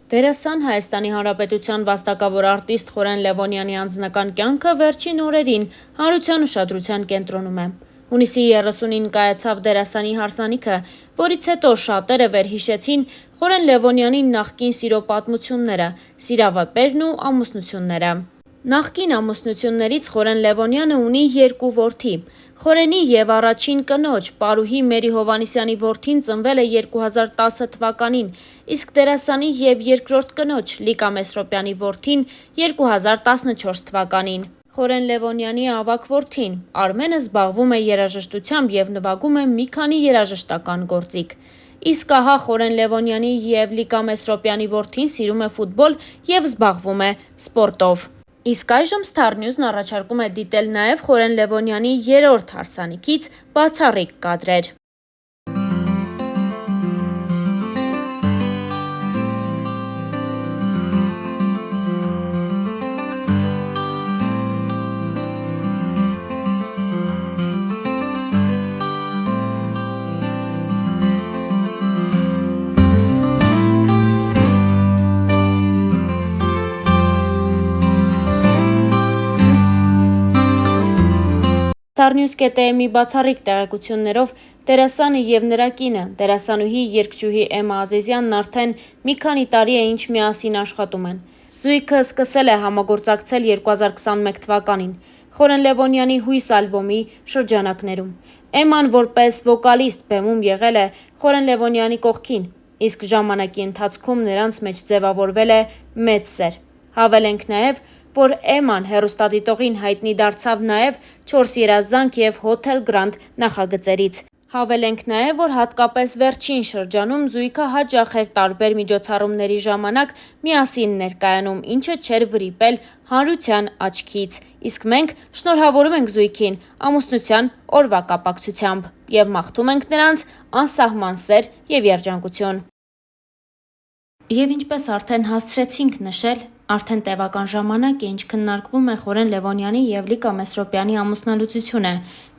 Դերասան Հայաստանի Հանրապետության վաստակավոր արտիստ Խորեն Լևոնյանի անձնական կյանքը վերջին օրերին հանրության ուշադրության կենտրոնում է։ Հունիսի 30-ին կայացավ դերասանի հարսանիքը, որից հետո շատերը վերհիշեցին Խորեն Լևոնյանի նախկին սիրո պատմությունները, սիրավեպերն ու ամուսնությունները։ Նախկին ամուսնություններից Խորեն Լևոնյանը ունի 2 որդի։ Խորենի և առաջին կնոջ Պարուհի Մերի Հովհաննիսյանի որդին ծնվել է 2010 թվականին, իսկ դերասանի և երկրորդ կնոջ Լիկա Մեսրոպյանի որդին 2014 թվականին։ Խորեն Լևոնյանի ավագ որդին Արմենը զբաղվում է երաժշտությամբ և նվագում է մի քանի երաժշտական գործիք։ Իսկ ահա Խորեն Լևոնյանի և Լիկա Մեսրոպյանի որդին սիրում է ֆուտբոլ և զբաղվում է սպորտով։ Իսկ այժմ Star News-ն առաջարկում է դիտել նաև Խորեն Լևոնյանի երրորդ հարսանիքից բացառիկ կադրեր։ StarNews.am-ի բացառիկ տեղեկություններով դերասանը և նրա կինը, դերասանուհի երգչուհի Էմմա Ազեզյանն արդեն մի քանի տարի է ինչ միասին աշխատում են։ Զույգը սկսել է համագործակցել 2021 թվականին Խորեն Լևոնյանի «Հույս» ալբոմի շրջանակներում։ Էմման որպես վոկալիստ բեմում եղել է Խորեն Լևոնյանի կողքին, իսկ ժամանակի ընթացքում նրանց մեջ ձևավորվել է մեծ սեր։ Հավելենք նաև, որ Էմման հեռուստադիտողին հայտնի դարձավ նաև «4 երազանք» և «Հոթել Գրանդ» նախագծերից։ Հավելենք նաև, որ հատկապես վերջին շրջանում զույգը հաճախ էր տարբեր միջոցառումների ժամանակ միասին ներկայանում, ինչը չէր վրիպել հանրության աչքից։ Իսկ մենք շնորհավորում ենք զույգին ամուսնության օրվա կապակցությամբ և մաղթում ենք նրանց անսահման սեր և երջանկություն։ Եվ ինչպես արդեն հասցրեցինք նշել, արդեն տևական ժամանակ է, ինչ քննարկվում է Խորեն Լևոնյանի և Լիկա Մեսրոպյանի ամուսնալուծությունը։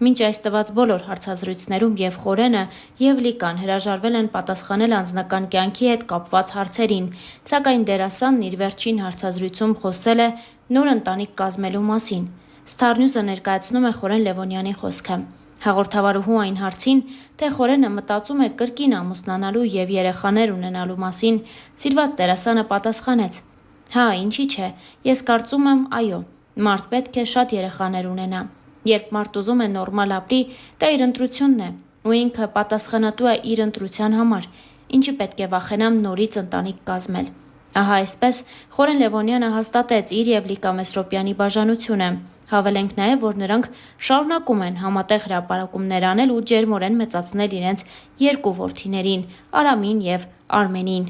Մինչ այս տված բոլոր հարցազրույցներում և Խորենը, և Լիկան հրաժարվել են պատասխանել անձնական կյանքի հետ կապված հարցերին, սակայն դերասանն իր վերջին հարցազրույցում խոսել է նոր ընտանիք կազմելու մասին։ Star News-ը ներկայացնում է Խորեն Լևոնյանի խոսքը։ Հաղորդավարուհու այն հարցին, թե Խորենը մտածում է կրկին ամուսնանալու և երեխաներ ունենալու մասին, սիրված դերասանը պատասխանեց. «Հա, ինչի՞ չէ, ես կարծում եմ, այո, մարդ պետք է շատ երեխաներ ունենա։ Երբ մարդ ուզում է նորմալ ապրի, դա իր ընտրությունն է, ու ինքը պատասխանատու է իր ընտրության համար, ինչի պետք է վախենամ նորից ընտանիք կազմել»։ Ահա այսպես Խորեն Լևոնյանը հաստատեց իր և Լիկա Մեսրոպյանի բաժանությունը։ Հավելենք նաև, որ նրանք շարունակում են համատեղ հրապարակումներ անել ու ջերմորեն մեծացնել իրենց 2 որդիներին՝ Արամին և Արմենին։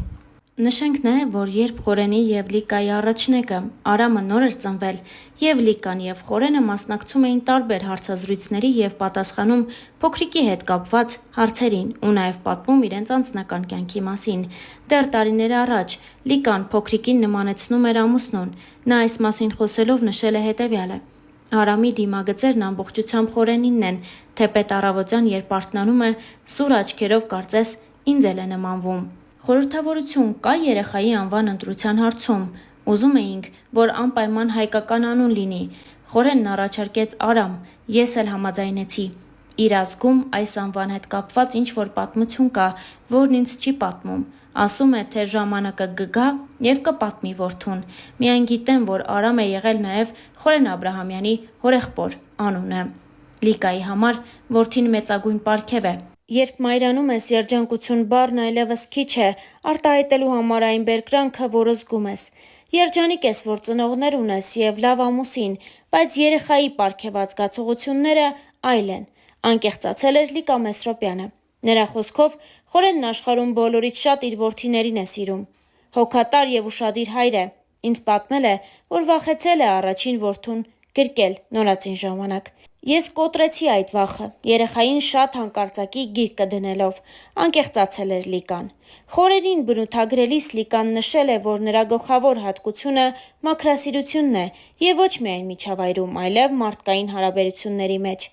Նշենք նաև, որ երբ Խորենի և Լիկայի առաջնեկը՝ Արամը նոր էր ծնվել, և Լիկան և Խորենը մասնակցում էին տարբեր հարցազրույցների և պատասխանում փոքրիկի հետ կապված հարցերին ու նաև պատմում իրենց անձնական կյանքի մասին։ Դեռ տարիներ առաջ Լիկան փոքրիկին նմանեցնում էր ամուսնուն։ Նա այս մասին խոսելով նշել է հետևյալը. «Արամի դիմագծերն ամբողջությամբ Խորենինն են, թեպետ առավոտյան երբ արթնանում է, սուր աչքերով կարծես ինձ էլ է նմանվում»։ Խորհրդավորություն կա երեխայի անվան ընտրության հարցում։ Ուզում էինք, որ անպայման հայկական անուն լինի։ Խորենն առաջարկեց Արամ, ես էլ համաձայնեցի։ Իր ազգում այս անվան հետ կապված ինչ-որ պատմություն կա, որն ինձ չի պատմում։ Ասում է, թե ժամանակը կգա և կպատմի որդուն։ Միայն գիտեմ, որ Արամ է եղել նաև Խորեն Աբրահամյանի հորեղբոր անունը։ Լիկայի համար որդին մեծագույն պարգև է։ Երբ մայրանում ես, երջանկություն բառն այլևս քիչ է արտահայտելու համար այն բերկրանքը, որը զգում ես։ Երջանիկ ես, որ ծնողներ ունես և լավ ամուսին, բայց երեխայի պարգևած զգացողությունները այլ են, անկեղծացել էր Լիկա Մեսրոպյանը։ Նրա խոսքով Խորենն աշխարհում բոլորից շատ իր որդիներին է սիրում։ Հոգատար և ուշադիր հայր է։ Ինձ պատմել է, որ վախեցել է առաջին որդուն գրկել նորածին ժամանակ։ Ես կոտրեցի այդ վախը՝ երեխային շատ հանկարծակի գիրկը դնելով, անկեղծացել էր Լիկան։ Խորենին բնութագրելիս Լիկան նշել է, որ նրա գլխավոր հատկությունը մաքրասիրությունն է և ոչ միայն միջավայրում, այլև մարդկային հարաբերությունների մեջ։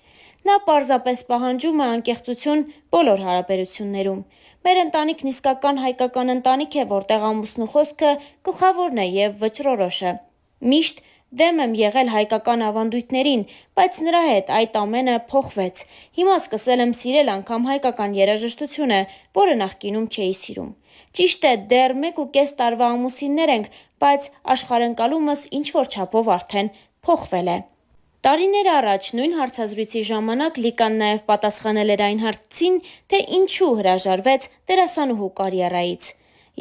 Նա պարզապես պահանջում է անկեղծություն բոլոր հարաբերություններում։ Մեր ընտանիքն իսկական հայկական ընտանիք է, որտեղ ամուսնու խոսքը գլխավորն է եւ վճռորոշը։ Միշտ դեմ եմ եղել հայկական ավանդույթներին, բայց նրա հետ այդ ամենը փոխվեց։ Հիմա սկսել եմ սիրել անգամ հայկական երաժշտությունը, որը նախկինում չէի սիրում։ Ճիշտ է, դեռ 1.5 տարվա ամուսիններ ենք, բայց աշխարհընկալումս ինչ-որ չափով արդեն փոխվել է։ Տարիներ առաջ նույն հարցազրույցի ժամանակ Լիկան նաև պատասխանել էր այն հարցին, թե ինչու հրաժարվեց դերասանուհու կարիերայից։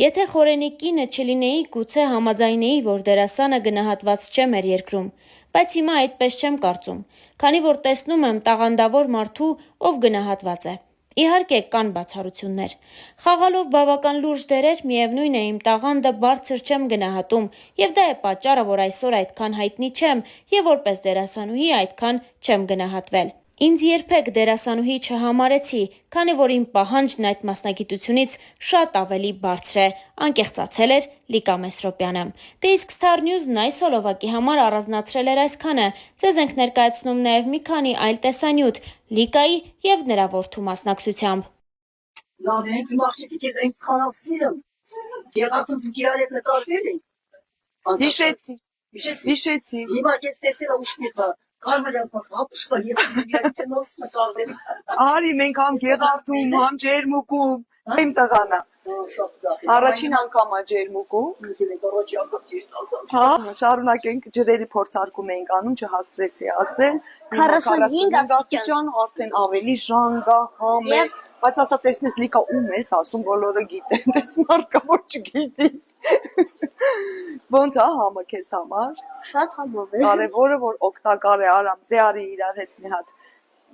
Եթե խորենի կինը չլինեի, գուցե համաձայնեի, որ դերասանը գնահատված չէ մեր երկրում, բայց հիմա այդպես չեմ կարծում, քանի որ տեսնում եմ տաղանդավոր մարդու, ով գնահատված է։ Իհարկե կան բացառություններ։ Խաղալով բավական լուրջ դերեր, միևնույն է իմ տաղանդը բարձր չեմ գնահատում, եւ դա է պատճառը, որ այսօր այդքան հայտնի չեմ եւ որպես դերասանուհի այդքան չեմ գնահատվել։ Ինձ երբեք դերասանուհի չհամարեցի, քանի որ իմ պահանջն այդ մասնագիտությունից շատ ավելի բարձր է, անկեղծացել էր Լիկա Մեսրոպյանը։ Դե իսկ Star News-ն այս հոլովակի համար առանձնացրել էր այսքանը։ Ձեզ ենք ներկայացնում նաև մի քանի այլ տեսանյութ Լիկայի եւ նրա որդու մասնակցությամբ։ Լավ է, իմ աղջիկի քեզ այնքան ասիրեմ։ Եղակում դու իրար հետ նկարվել եք։ Հիշեցի։ Հիմա ես տեսել եմ ուշքիթը։ Կարմրյասնա հապուշկա ես իրար նորից նկարվել։ Արի մենք համ Գեղարդում, համ Ջերմուկում, իմ տղանա։ Առաջին անգամ է Ջերմուկում։ Հա, շարունակենք ջրերի փորձարկում էինք անում, չհասցրեցի ասել։ 45 աստիճան արդեն ավելի ժանգ է, համ է, բայց ասա տեսնես Լիկա ում ես ասում, բոլորը գիտեն, դες մարդկա որ չգիտի։ Ոնց է համը քեզ համար։ Շատ համով է։ Կարևորը որ օգտակար է, արամ, դե արի իրար հետ մի հատ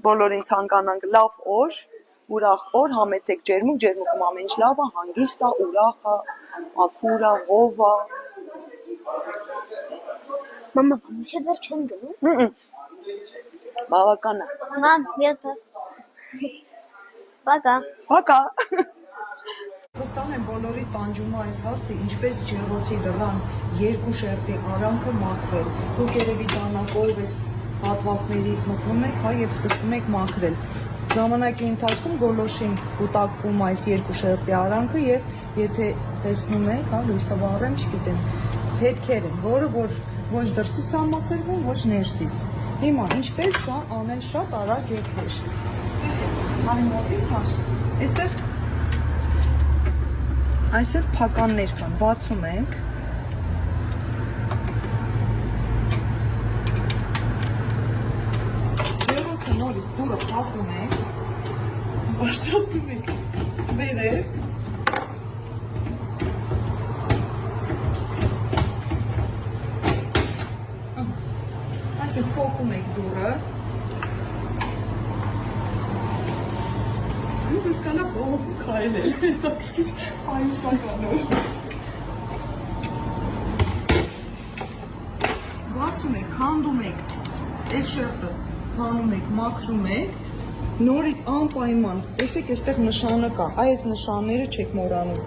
բոլորին ցանկանանք լավ օր, ուրախ օր, համեցեք Ջերմուկում ամեն ինչ լավ է, հանգիստ է, ուրախ է, ակուր է, ով է։ Մամա, ինչ դեռ չեմ գնում։ Բավական է։ Մամ, յետը։ Բակա։ Հակա։ Վստահ եմ բոլորի տանջում է այս հարցը, ինչպես ջեռոցի դռան երկու շերտի արանքը մաքրել։ Դուք երևի դանակով ես հատվածներից մտնում եք, հա, եւ սկսում եք մաքրել։ Ժամանակի ընթացքում գոլոշին կուտակվում այս երկու շերտի արանքը եւ եթե տեսնում եք, հա, լույսը վառեմ, չգիտեմ, հետքեր են, որը որ ոչ դրսից է մաքրվում, ոչ ներսից։ Հիմա ինչպես սա անել շատ արագ եւ հեշտ։ Տեսեք, անի մոտիկ հաշ։ Այստեղ այսպես փականներ կան, բացում ենք։ Ջեռոցը նորից դուրը փակում ենք, բարձրացնում ենք վերև։ Այսպես փակում ենք դուրը։ Ես կանա փողոցը քայլել, հետաքրքիր այուսականով։ Բացում եք, քանդում եք, այս շերտը հանում եք, մաքրում եք, նորից անպայման, տեսեք այստեղ նշանը կա, այս նշանները չեք մոռանում։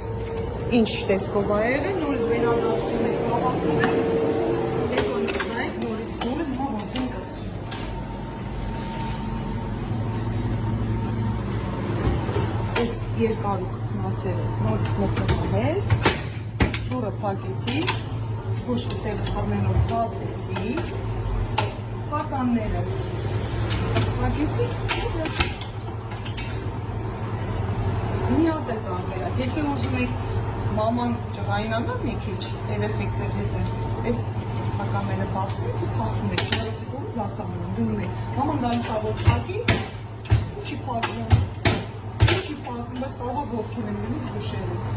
Ինչ տեսքով է եղել, նորից վերադարձում եք, հավաքում եք, հետո նայեք, նորից դուրը հիմա ոնց են կացում։ Այս երկարուկ մասերը նորից մոտնողել, դուրը փակեցի, սպուշ ստեղից ամենով բացեցի, փականները փակեցի, մի հատ է տարբերակ, եթե ուզում եք մաման ջղայնանա մի քիչ, երեխեք ձեր հետ են, այս փականները բացում եք ու փակում եք, ջրոցի կողմ լասանում, դնում եք, մաման գալիս է որ փակի, չի փակում։ Բայց կարող է ոտքին եմ գնից դուշելու։